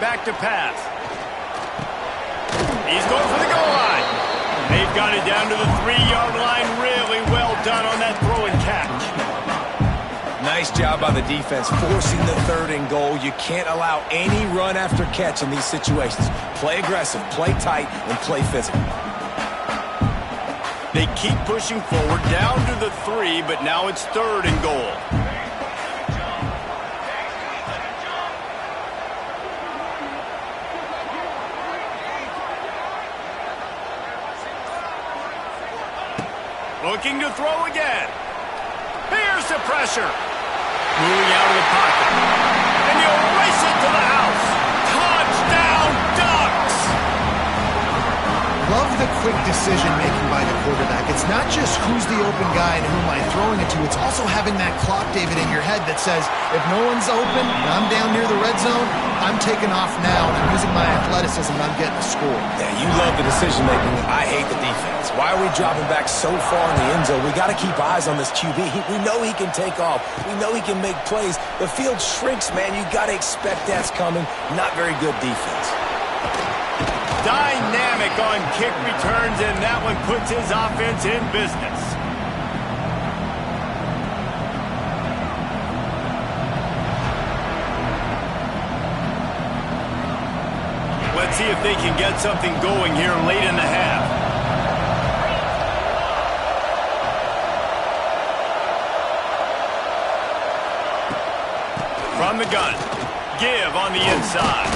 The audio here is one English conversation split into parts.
Back to pass. He's going for the goal line. They've got it down to the 3-yard line. Really well done on that throw and catch. Nice job by the defense forcing the 3rd and goal. You can't allow any run after catch in these situations. Play aggressive, play tight, and play physical. They keep pushing forward down to the 3, but now it's 3rd and goal. Looking to throw again. Here's the pressure. Moving out of the pocket. And you'll race it to the house. Touchdown, Ducks! Love the quick decision-making by the quarterback. It's not just who's the open guy and who am I throwing it to. It's also having that clock, David, in your head that says, if no one's open and I'm down near the red zone, I'm taking off now, and I'm using my athleticism, and I'm getting a score. Yeah, you love the decision-making. I hate the defense. Why are we dropping back so far in the end zone? We got to keep eyes on this QB. We know he can take off. We know he can make plays. The field shrinks, man. You got to expect that's coming. Not very good defense. Dynamic on kick returns, and that one puts his offense in business. Let's see if they can get something going here late in the half. From the gun. Give on the inside.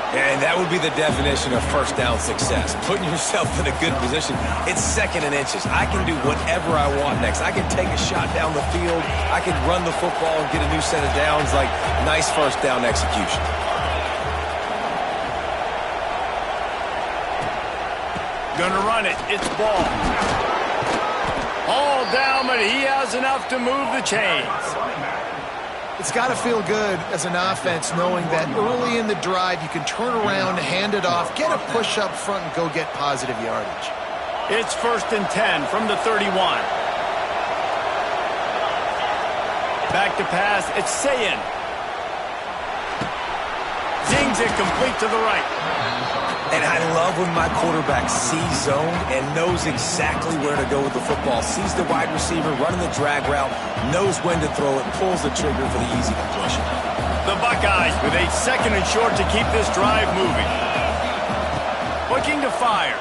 And that would be the definition of first down success. Putting yourself in a good position. It's 2nd and inches. I can do whatever I want next. I can take a shot down the field. I can run the football and get a new set of downs. Like, nice first down execution. Gonna run it. It's ball. All down, but he has enough to move the chains. It's got to feel good as an offense knowing that early in the drive you can turn around, hand it off, get a push up front, and go get positive yardage. It's 1st and 10 from the 31. Back to pass. It's Sayin. Zings it complete to the right. And I love when my quarterback sees zone and knows exactly where to go with the football. Sees the wide receiver running the drag route, knows when to throw it, pulls the trigger for the easy completion. The Buckeyes with a 2nd and short to keep this drive moving. Looking to fire.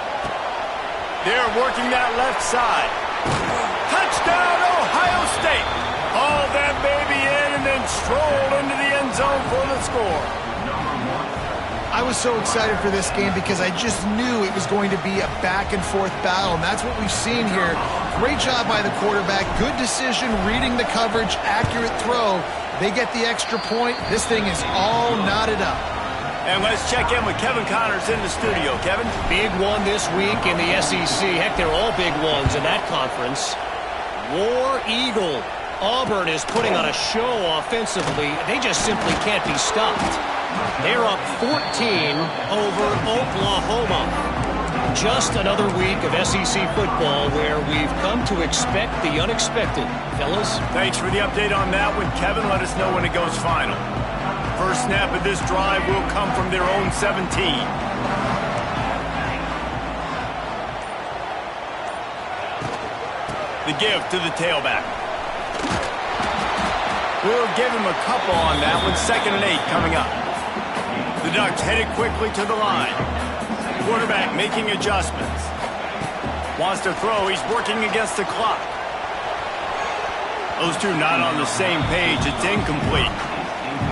They're working that left side. Touchdown, Ohio State. Haul that baby in and then stroll into the end zone for the score. I was so excited for this game because I just knew it was going to be a back-and-forth battle, and that's what we've seen here. Great job by the quarterback. Good decision, reading the coverage, accurate throw. They get the extra point. This thing is all knotted up. And let's check in with Kevin Connors in the studio. Kevin? Big one this week in the SEC. Heck, they're all big ones in that conference. War Eagle. Auburn is putting on a show offensively. They just simply can't be stopped. They're up 14 over Oklahoma. Just another week of SEC football where we've come to expect the unexpected. Fellas? Thanks for the update on that one, Kevin. Let us know when it goes final. First snap of this drive will come from their own 17. The give to the tailback. We'll give him a couple on that one. 2nd and 8 coming up. The Ducks headed quickly to the line. Quarterback making adjustments. Wants to throw. He's working against the clock. Those two not on the same page. It's incomplete.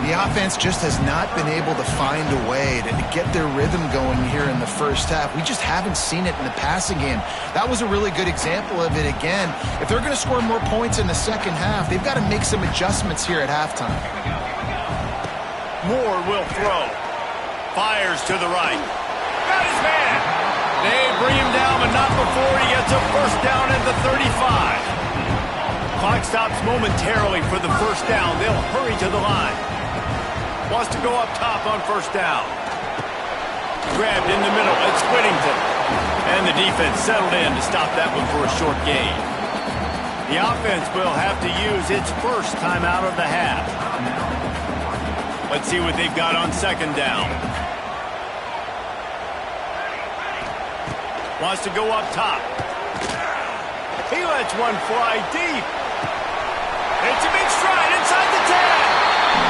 The offense just has not been able to find a way to get their rhythm going here in the first half. We just haven't seen it in the passing game. That was a really good example of it again. If they're going to score more points in the second half, they've got to make some adjustments here at halftime. Moore will throw. Fires to the right. Got his man. They bring him down, but not before he gets a first down at the 35. Clock stops momentarily for the first down. They'll hurry to the line. Wants to go up top on first down. Grabbed in the middle. It's Whittington. And the defense settled in to stop that one for a short gain. The offense will have to use its first timeout of the half. Let's see what they've got on second down. Wants to go up top. He lets one fly deep. It's a big stride inside the 10.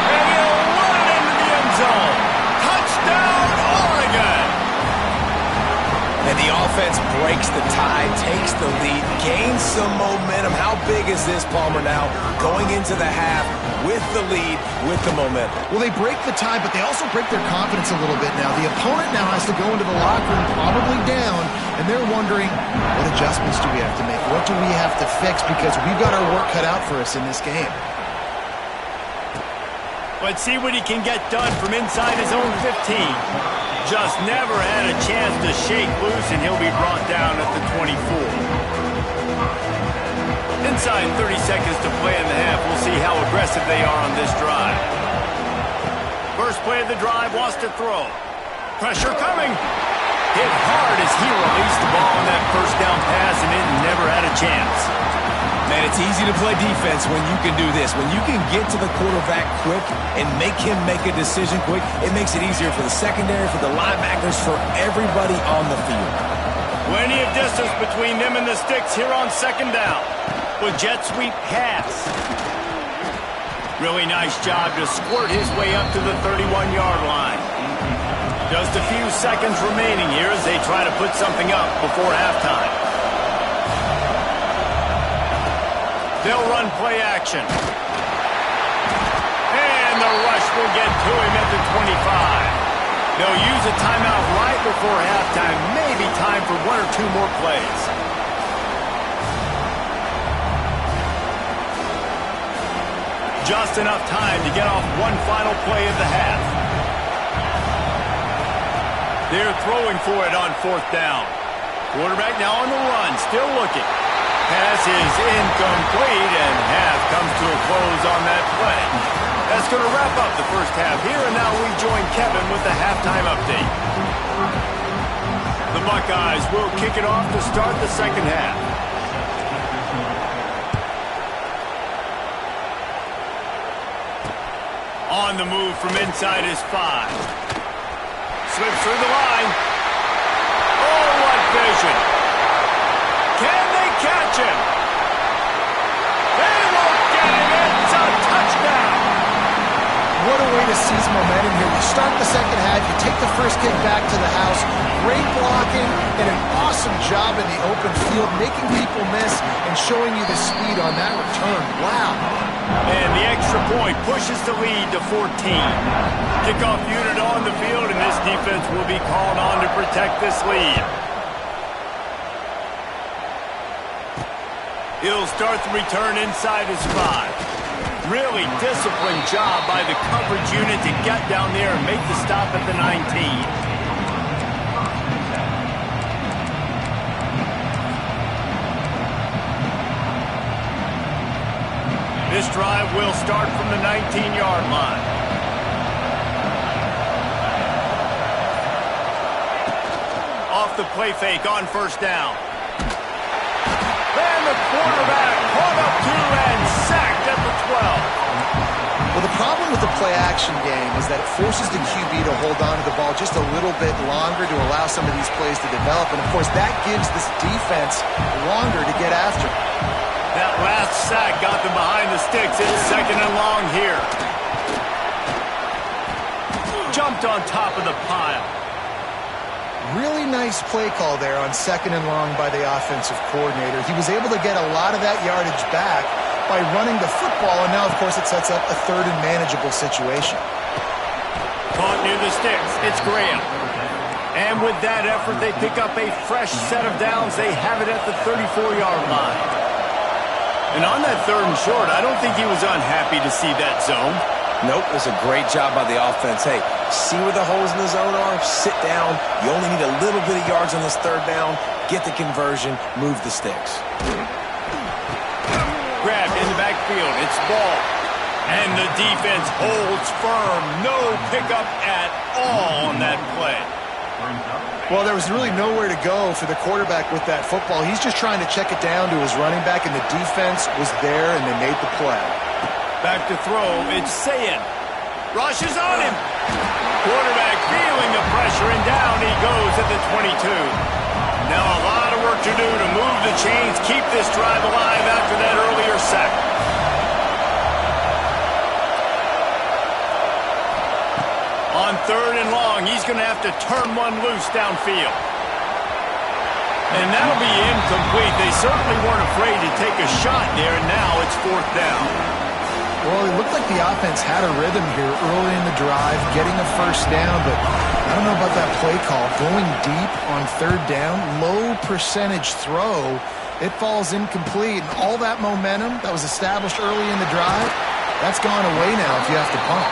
And he'll run it into the end zone. Touchdown, Oregon. And the offense breaks the tie, takes the lead, gains some momentum. How big is this, Palmer, now? Going into the half with the lead, with the momentum. Well, they break the tie, but they also break their confidence a little bit now. The opponent now has to go into the locker room probably down, and they're wondering, what adjustments do we have to make? What do we have to fix? Because we've got our work cut out for us in this game. Let's see what he can get done from inside his own 15. Just never had a chance to shake loose, and he'll be brought down at the 24. Inside 30 seconds to play in the half. We'll see how aggressive they are on this drive. First play of the drive, wants to throw. Pressure coming. Hit hard as he released the ball on that first down pass, and it never had a chance. Man, it's easy to play defense when you can do this. When you can get to the quarterback quick and make him make a decision quick, it makes it easier for the secondary, for the linebackers, for everybody on the field. Plenty of distance between them and the sticks here on second down. With jet sweep pass. Really nice job to squirt his way up to the 31-yard line. Just a few seconds remaining here as they try to put something up before halftime. They'll run play action. And the rush will get to him at the 25. They'll use a timeout right before halftime. Maybe time for one or two more plays. Just enough time to get off one final play of the half. They're throwing for it on fourth down. Quarterback now on the run, still looking. Pass is incomplete, and half comes to a close on that play. That's going to wrap up the first half here, and now we join Kevin with the halftime update. The Buckeyes will kick it off to start the second half. On the move from inside his 5. Slips through the line. Oh, what vision. Can they catch him? They won't get him. It's a touchdown. What a way to seize momentum here. You start the second half, you take the first kick back to the house. Great blocking and an awesome job in the open field, making people miss and showing you the speed on that return. Wow. And the extra point pushes the lead to 14. Kickoff unit on the field, and this defense will be called on to protect this lead. He'll start the return inside his 5. Really disciplined job by the coverage unit to get down there and make the stop at the 19. This drive will start from the 19-yard line. Off the play fake on first down. And the quarterback caught up to and sacked at the 12. Well, the problem with the play-action game is that it forces the QB to hold on to the ball just a little bit longer to allow some of these plays to develop. And, of course, that gives this defense longer to get after. That last sack got them behind the sticks. It's second and long here. Jumped on top of the pile. Really nice play call there on second and long by the offensive coordinator. He was able to get a lot of that yardage back by running the football, and now, of course, it sets up a third and manageable situation. Caught near the sticks. It's Graham. And with that effort, they pick up a fresh set of downs. They have it at the 34-yard line. And on that third and short, I don't think he was unhappy to see that zone. Nope, it's a great job by the offense. Hey, see where the holes in the zone are? Sit down. You only need a little bit of yards on this third down. Get the conversion. Move the sticks. Grabbed in the backfield. It's ball. And the defense holds firm. No pickup at all on that play. Well, there was really nowhere to go for the quarterback with that football. He's just trying to check it down to his running back, and the defense was there, and they made the play. Back to throw. It's Sayin. Rushes on him. Quarterback feeling the pressure, and down he goes at the 22. Now a lot of work to do to move the chains, keep this drive alive after that earlier sack. On 3rd and long, he's going to have to turn one loose downfield. And that'll be incomplete. They certainly weren't afraid to take a shot there, and now it's 4th down. Well, it looked like the offense had a rhythm here early in the drive, getting a first down, but I don't know about that play call. Going deep on 3rd down, low percentage throw, it falls incomplete. And all that momentum that was established early in the drive, that's gone away now if you have to punt.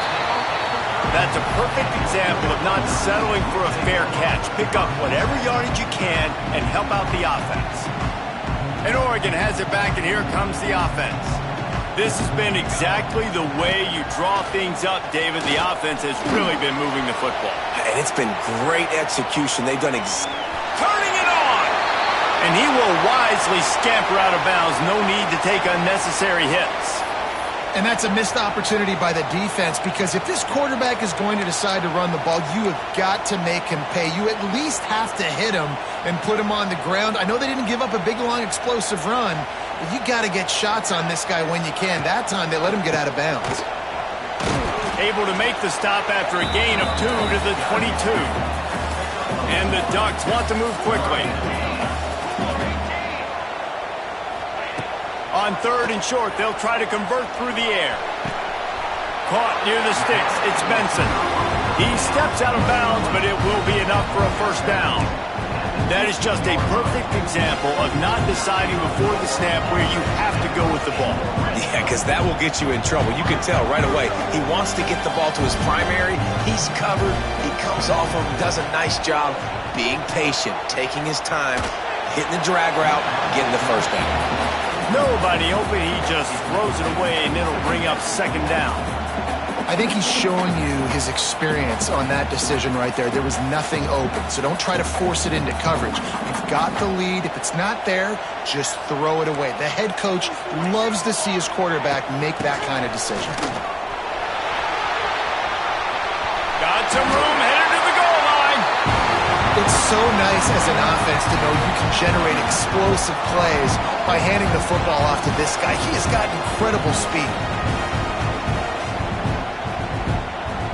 That's a perfect example of not settling for a fair catch. Pick up whatever yardage you can and help out the offense. And Oregon has it back, and here comes the offense. This has been exactly the way you draw things up, David. The offense has really been moving the football. And it's been great execution. They've done turning it on! And he will wisely scamper out of bounds. No need to take unnecessary hits. And that's a missed opportunity by the defense, because if this quarterback is going to decide to run the ball, you have got to make him pay. You at least have to hit him and put him on the ground. I know they didn't give up a big, long, explosive run, but you got to get shots on this guy when you can. That time, they let him get out of bounds. Able to make the stop after a gain of 2 to the 22. And the Ducks want to move quickly. On 3rd and short, they'll try to convert through the air. Caught near the sticks, it's Benson. He steps out of bounds, but it will be enough for a first down. That is just a perfect example of not deciding before the snap where you have to go with the ball. Yeah, because that will get you in trouble. You can tell right away. He wants to get the ball to his primary. He's covered. He comes off him, does a nice job being patient, taking his time, hitting the drag route, getting the first down. Nobody open, he just throws it away, and it'll bring up 2nd down. I think he's showing you his experience on that decision right there. There was nothing open, so don't try to force it into coverage. You've got the lead. If it's not there, just throw it away. The head coach loves to see his quarterback make that kind of decision. Got some room, headed to the goal line. It's so nice as an offense to know you can generate explosive plays by handing the football off to this guy. He has got incredible speed.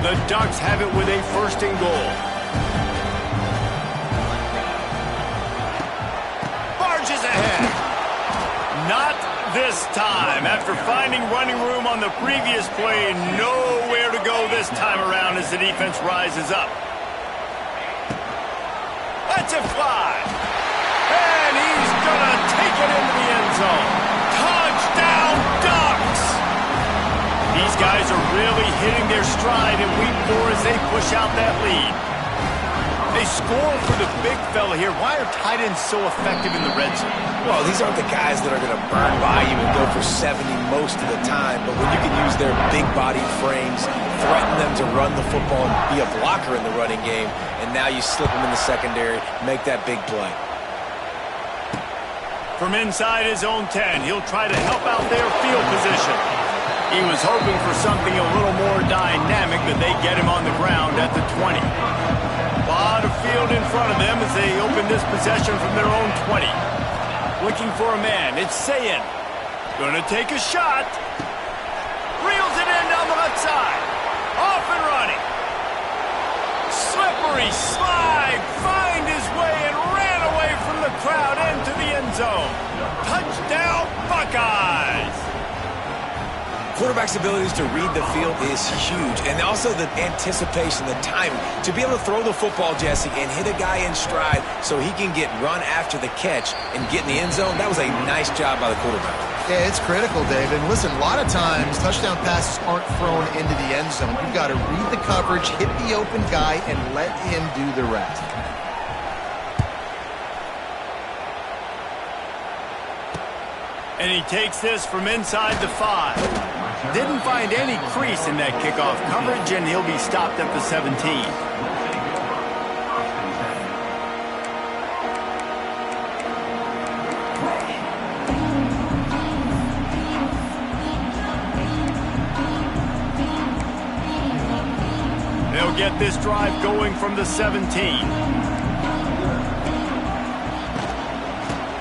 The Ducks have it with a 1st and goal. Barges ahead. Not this time. After finding running room on the previous play, nowhere to go this time around as the defense rises up. That's a fly. And he's going to take it into the end zone. Touchdown, Ducks! These guys are really hitting their stride in week 4 as they push out that lead. They score for the big fella here. Why are tight ends so effective in the red zone? Well, these aren't the guys that are going to burn by you and go for 70 most of the time, but when you can use their big-bodied frames, threaten them to run the football and be a blocker in the running game, and now you slip them in the secondary, make that big play. From inside his own 10, he'll try to help out their field position. He was hoping for something a little more dynamic, but they get him on the ground at the 20. A lot of field in front of them as they open this possession from their own 20. Looking for a man. It's Sayin. Gonna take a shot. Reels it in down the left side. Off and running. Slippery slide. Find his way and ran away from the crowd into the end zone. Touchdown, Buckeyes. Quarterback's abilities to read the field is huge, and also the anticipation, the timing. To be able to throw the football, Jesse, and hit a guy in stride so he can get run after the catch and get in the end zone, that was a nice job by the quarterback. Yeah, it's critical, Dave. And listen, a lot of times touchdown passes aren't thrown into the end zone. You've got to read the coverage, hit the open guy, and let him do the rest. And he takes this from inside the 5. Didn't find any crease in that kickoff coverage, and he'll be stopped at the 17. They'll get this drive going from the 17.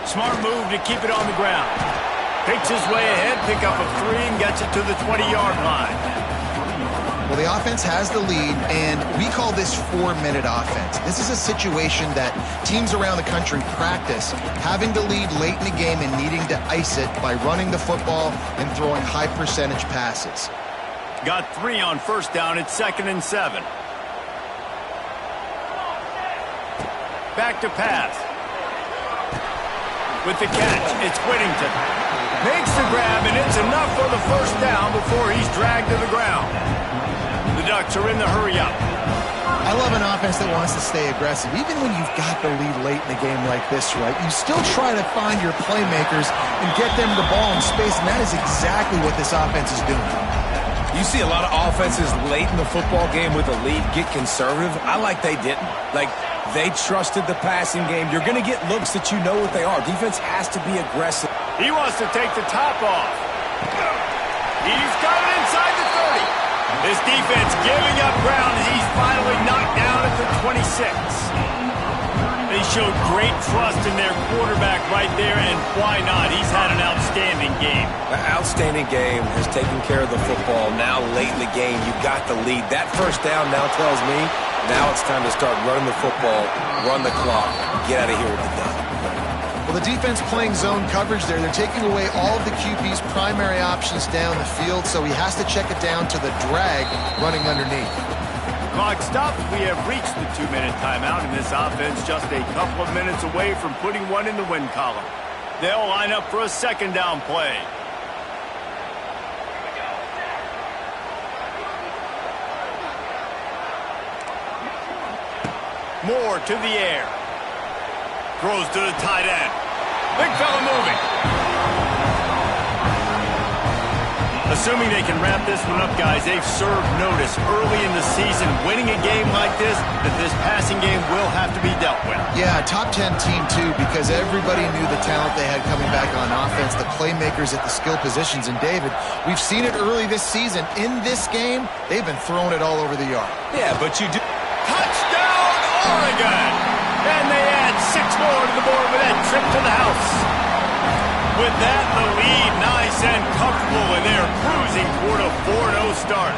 Smart move to keep it on the ground. Picks his way ahead, pick up a 3, and gets it to the 20-yard line. Well, the offense has the lead, and we call this 4-minute offense. This is a situation that teams around the country practice, having the lead late in the game and needing to ice it by running the football and throwing high-percentage passes. Got 3 on first down. It's 2nd and 7. Back to pass. With the catch, it's Whittington. Makes the grab, and it's enough for the first down before he's dragged to the ground. The Ducks are in the hurry-up. I love an offense that wants to stay aggressive. Even when you've got the lead late in the game like this, right, you still try to find your playmakers and get them the ball in space, and that is exactly what this offense is doing. You see a lot of offenses late in the football game with a lead get conservative. I like they didn't. Like, they trusted the passing game. You're going to get looks that you know what they are. Defense has to be aggressive. He wants to take the top off. He's got it inside the 30. This defense giving up ground as he's finally knocked down at the 26. They showed great trust in their quarterback right there, and why not? He's had an outstanding game. An outstanding game, has taken care of the football. Now late in the game, you got the lead. That first down now tells me now it's time to start running the football, run the clock, get out of here with the done. Well, the defense playing zone coverage there. They're taking away all of the QB's primary options down the field, so he has to check it down to the drag running underneath. Clock stopped. We have reached the 2-minute timeout, and this offense just a couple of minutes away from putting one in the win column. They'll line up for a 2nd down play. Moore to the air. Throws to the tight end. Big fella moving. Assuming they can wrap this one up, guys, they've served notice early in the season. Winning a game like this, that this passing game will have to be dealt with. Yeah, top 10 team, too, because everybody knew the talent they had coming back on offense, the playmakers at the skill positions. And, David, we've seen it early this season. In this game, they've been throwing it all over the yard. Yeah, but you do. Touchdown, Oregon! And they add 6 more to the board with that trip to the house. With that, the lead nice and comfortable, and they're cruising toward a 4-0 start.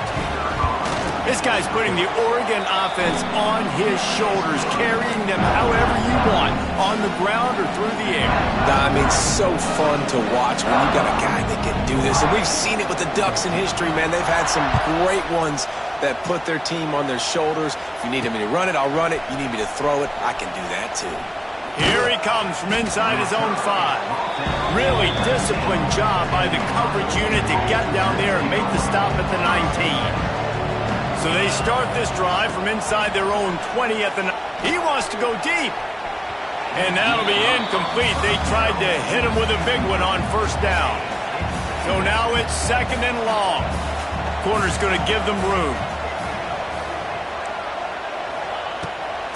This guy's putting the Oregon offense on his shoulders, carrying them however you want, on the ground or through the air. I mean, so fun to watch when you've got a guy that can do this. And we've seen it with the Ducks in history, man. They've had some great ones that put their team on their shoulders. If you need me to run it, I'll run it. You need me to throw it, I can do that too. Here he comes from inside his own 5. Really disciplined job by the coverage unit to get down there and make the stop at the 19. So they start this drive from inside their own 20 at the... He wants to go deep. And that'll be incomplete. They tried to hit him with a big one on first down. So now it's 2nd and long. Corner's going to give them room.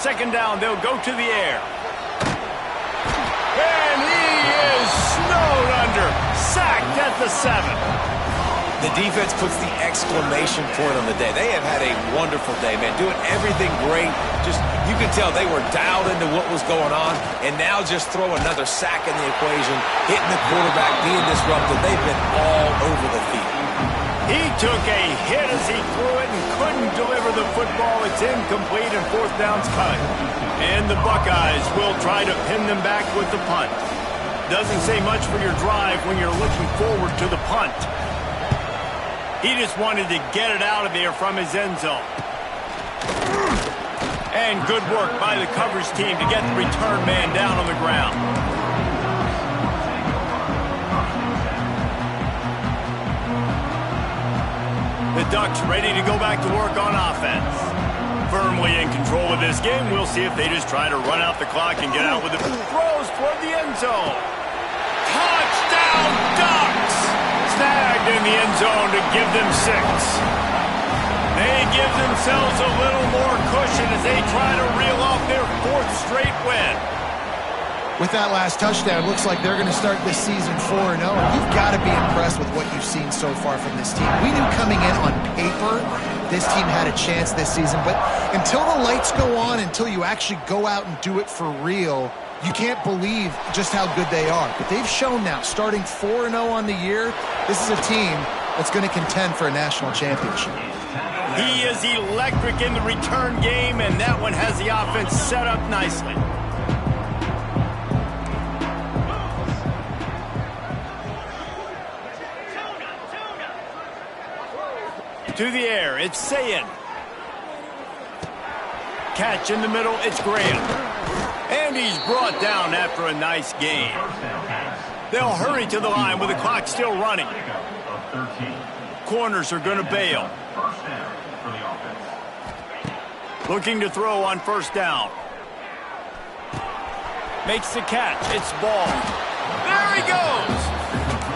2nd down, they'll go to the air. And he is snowed under. Sacked at the 7. The defense puts the exclamation point on the day. They have had a wonderful day, man. Doing everything great. Just, you can tell they were dialed into what was going on. And now just throw another sack in the equation. Hitting the quarterback, being disrupted. They've been all over the field. He took a hit as he threw it and couldn't deliver the football. It's incomplete and 4th down's cut. And the Buckeyes will try to pin them back with the punt. Doesn't say much for your drive when you're looking forward to the punt. He just wanted to get it out of there from his end zone. And good work by the coverage team to get the return man down on the ground. The Ducks ready to go back to work on offense. Firmly in control of this game. We'll see if they just try to run out the clock and get out with the throws toward the end zone. Touchdown, Ducks! Snagged in the end zone to give them 6. They give themselves a little more cushion as they try to reel off their 4th straight win. With that last touchdown, looks like they're going to start this season 4-0. You've got to be impressed with what you've seen so far from this team. We knew coming in on paper this team had a chance this season. But until the lights go on, until you actually go out and do it for real, you can't believe just how good they are. But they've shown now, starting 4-0 on the year, this is a team that's going to contend for a national championship. He is electric in the return game, and that one has the offense set up nicely. To the air, it's Sayin. Catch in the middle, it's Graham. And he's brought down after a nice game. They'll hurry to the line with the clock still running. Corners are going to bail. Looking to throw on first down. Makes the catch. It's ball. There he goes.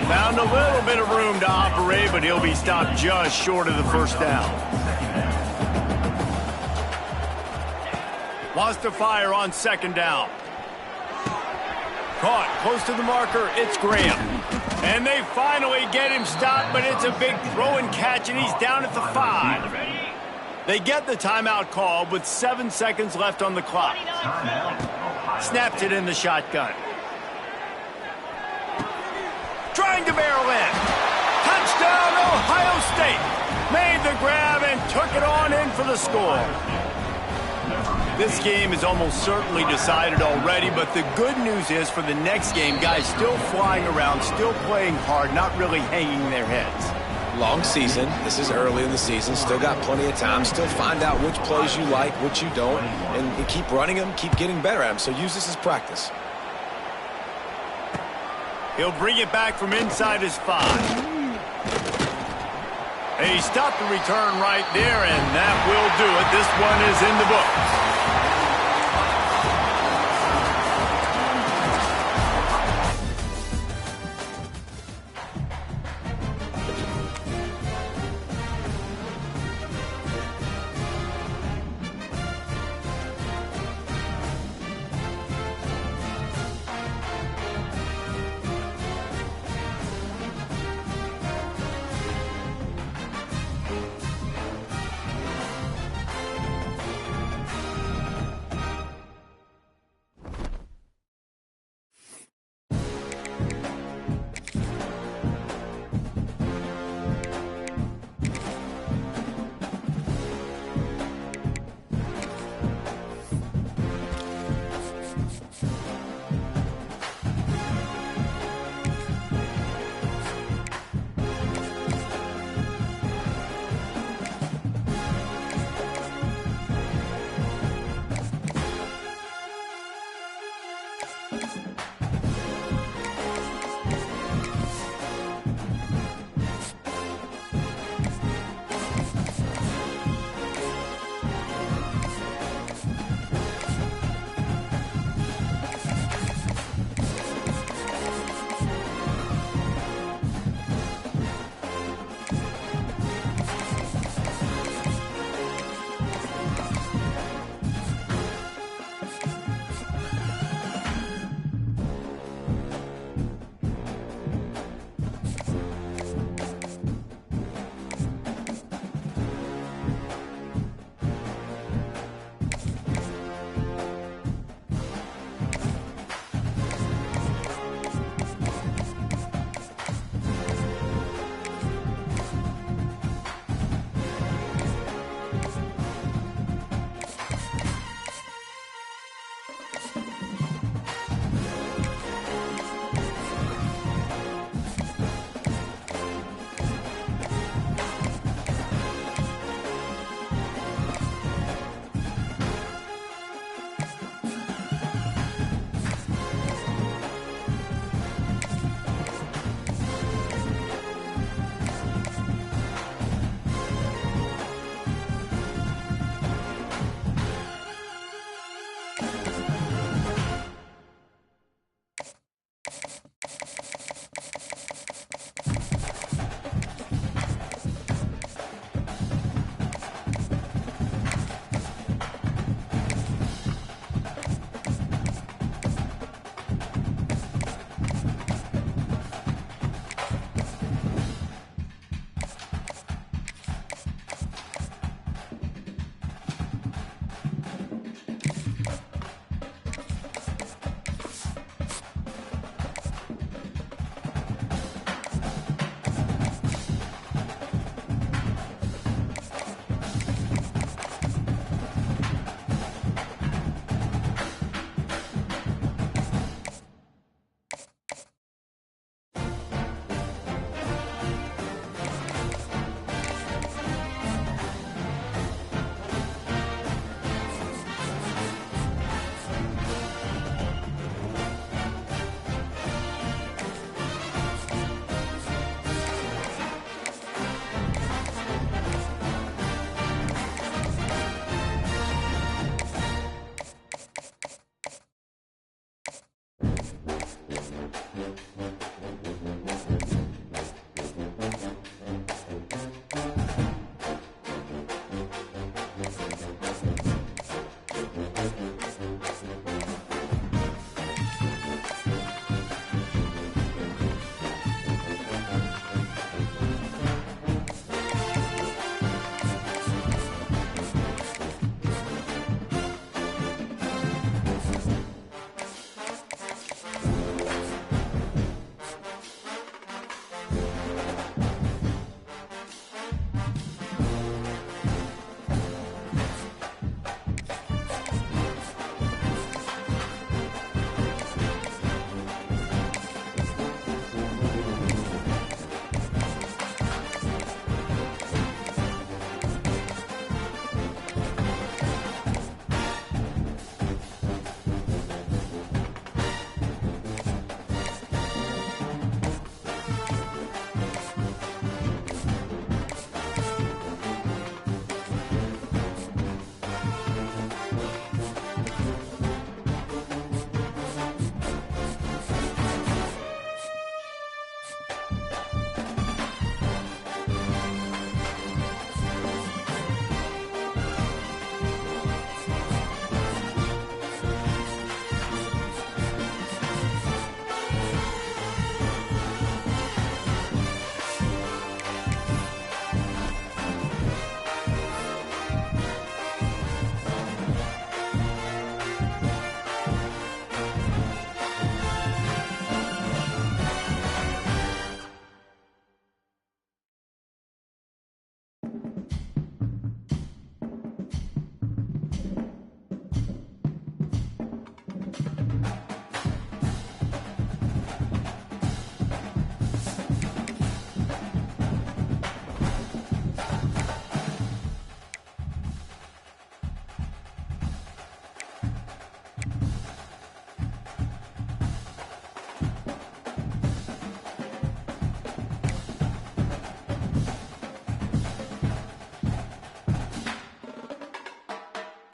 Found a little bit of room to operate, but he'll be stopped just short of the first down. Wants to fire on second down. Caught close to the marker. It's Graham. And they finally get him stopped, but it's a big throw and catch, and he's down at the 5. They get the timeout called with 7 seconds left on the clock. Snaps it in the shotgun. Trying to barrel in. Touchdown, Ohio State. Made the grab and took it on in for the score. This game is almost certainly decided already, but the good news is for the next game, guys still flying around, still playing hard, not really hanging their heads. Long season. This is early in the season. Still got plenty of time. Still find out which plays you like, which you don't, and keep running them, keep getting better at them. So use this as practice. He'll bring it back from inside his 5. He stopped the return right there, and that will do it. This one is in the books.